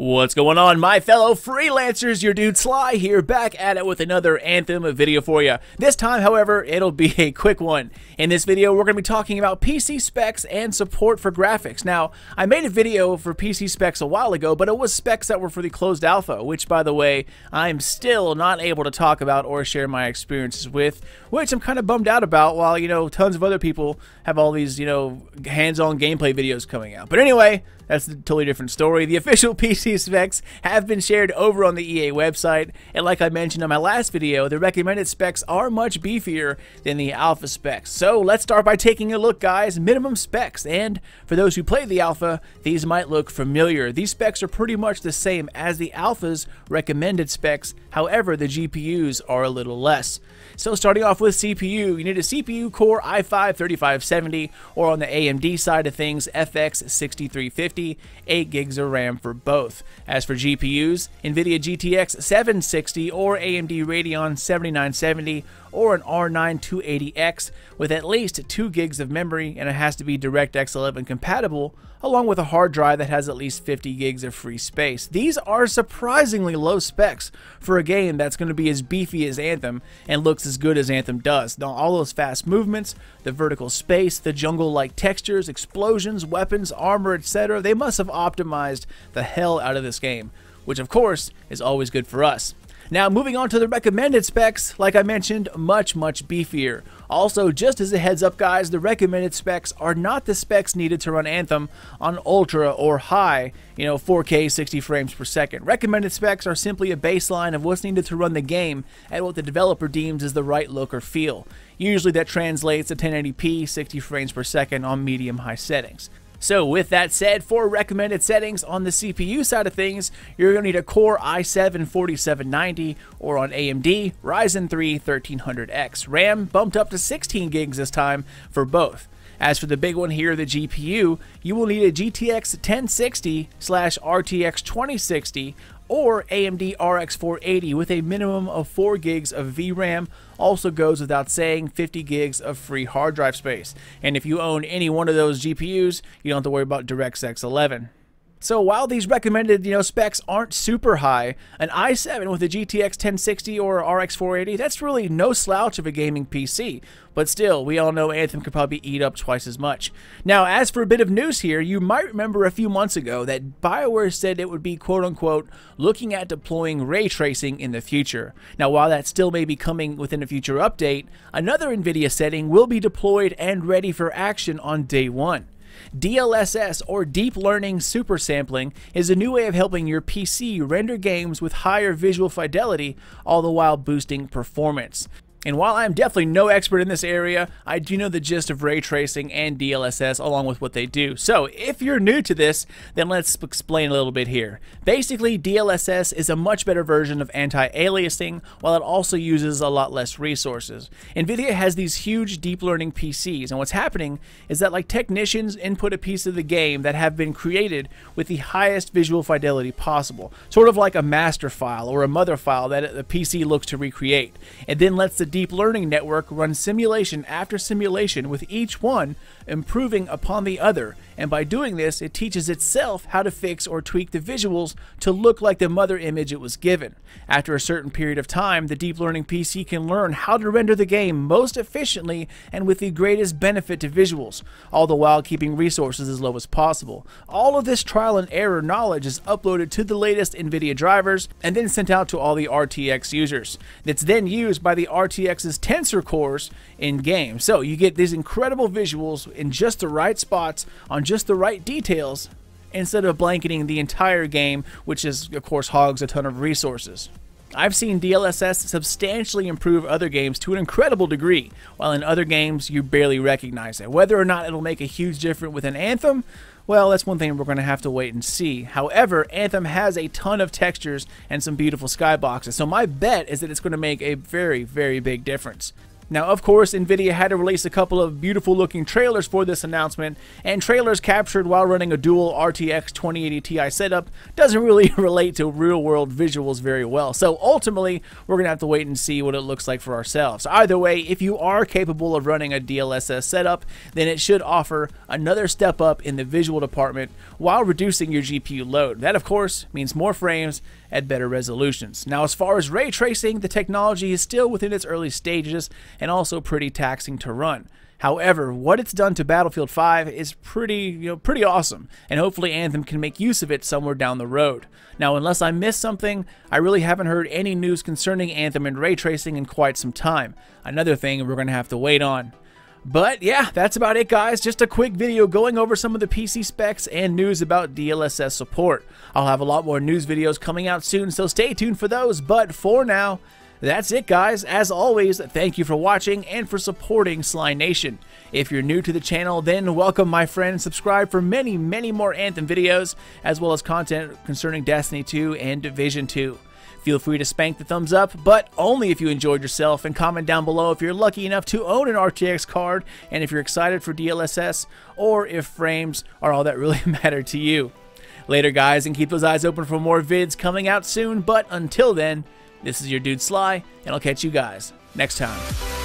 What's going on, my fellow freelancers? Your dude Sly here, back at it with another Anthem video for you. This time, however, it'll be a quick one. In this video, we're going to be talking about PC specs and support for graphics. Now, I made a video for PC specs a while ago, but it was specs that were for the closed alpha, which, by the way, I'm still not able to talk about or share my experiences with, which I'm kind of bummed out about, while, tons of other people have all these, hands-on gameplay videos coming out. But anyway, that's a totally different story. The official PC specs have been shared over on the EA website, and like I mentioned in my last video, the recommended specs are much beefier than the alpha specs. So let's start by taking a look, guys. Minimum specs, and for those who play the alpha, these might look familiar. These specs are pretty much the same as the alpha's recommended specs, however, the GPUs are a little less. So starting off with CPU, you need a CPU Core i5-3570, or on the AMD side of things, FX 6350, 8 gigs of RAM for both. As for GPUs, NVIDIA GTX 760 or AMD Radeon 7970 or an R9 280X with at least 2 gigs of memory, and it has to be DirectX 11 compatible, along with a hard drive that has at least 50 gigs of free space. These are surprisingly low specs for a game that's going to be as beefy as Anthem and looks as good as Anthem does. Now, all those fast movements, the vertical space, the jungle-like textures, explosions, weapons, armor, etc., they must have optimized the hell out of this game, which of course is always good for us. Now, moving on to the recommended specs, like I mentioned, much beefier. Also, just as a heads up, guys, the recommended specs are not the specs needed to run Anthem on ultra or high, 4K 60 frames per second. Recommended specs are simply a baseline of what's needed to run the game at what the developer deems is the right look or feel. Usually that translates to 1080p 60 frames per second on medium-high settings. So with that said, for recommended settings on the CPU side of things, you're going to need a Core i7-4790 or on AMD, Ryzen 3 1300X. RAM bumped up to 16 gigs this time for both. As for the big one here, the GPU, you will need a GTX 1060/RTX 2060 or AMD RX 480 with a minimum of 4 gigs of VRAM. Also goes without saying, 50 gigs of free hard drive space. And if you own any one of those GPUs, you don't have to worry about DirectX 11. So while these recommended, specs aren't super high, an i7 with a GTX 1060 or RX 480, that's really no slouch of a gaming PC. But still, we all know Anthem could probably eat up twice as much. Now, as for a bit of news here, you might remember a few months ago that BioWare said it would be quote-unquote looking at deploying ray tracing in the future. Now, while that still may be coming within a future update, another NVIDIA setting will be deployed and ready for action on day one. DLSS, or Deep Learning Super Sampling, is a new way of helping your PC render games with higher visual fidelity, all the while boosting performance. And while I'm definitely no expert in this area, I do know the gist of ray tracing and DLSS along with what they do. So if you're new to this, then let's explain a little bit here. Basically, DLSS is a much better version of anti-aliasing, while it also uses a lot less resources. NVIDIA has these huge deep learning PCs, and what's happening is that technicians input a piece of the game that have been created with the highest visual fidelity possible, sort of like a master file or a mother file that the PC looks to recreate, and then lets the deep learning network runs simulation after simulation, with each one improving upon the other, and by doing this, it teaches itself how to fix or tweak the visuals to look like the mother image it was given. After a certain period of time, the deep learning PC can learn how to render the game most efficiently and with the greatest benefit to visuals, all the while keeping resources as low as possible. All of this trial and error knowledge is uploaded to the latest NVIDIA drivers and then sent out to all the RTX users. That's then used by the RTX's tensor cores in game. So you get these incredible visuals in just the right spots on just the right details, instead of blanketing the entire game, which is of course hogs a ton of resources. I've seen DLSS substantially improve other games to an incredible degree, while in other games you barely recognize it. Whether or not it'll make a huge difference with an Anthem, well, that's one thing we're going to have to wait and see. However, Anthem has a ton of textures and some beautiful skyboxes, so my bet is that it's going to make a very big difference. Now, of course, NVIDIA had to release a couple of beautiful looking trailers for this announcement, and trailers captured while running a dual RTX 2080 Ti setup doesn't really relate to real world visuals very well. So ultimately, we're going to have to wait and see what it looks like for ourselves. Either way, if you are capable of running a DLSS setup, then it should offer another step up in the visual department while reducing your GPU load. That, of course, means more frames at better resolutions. Now, as far as ray tracing, the technology is still within its early stages and also pretty taxing to run. However, what it's done to Battlefield 5 is pretty awesome, and hopefully Anthem can make use of it somewhere down the road. Now, unless I missed something, I really haven't heard any news concerning Anthem and ray tracing in quite some time. Another thing we're going to have to wait on. But yeah, that's about it, guys. Just a quick video going over some of the PC specs and news about DLSS support. I'll have a lot more news videos coming out soon, so stay tuned for those. But for now, that's it, guys. As always, thank you for watching and for supporting Sly Nation. If you're new to the channel, then welcome, my friend. Subscribe for many more Anthem videos, as well as content concerning Destiny 2 and Division 2. Feel free to spank the thumbs up, but only if you enjoyed yourself, and comment down below if you're lucky enough to own an RTX card, and if you're excited for DLSS, or if frames are all that really matter to you. Later, guys, and keep those eyes open for more vids coming out soon, but until then, this is your dude Sly, and I'll catch you guys next time.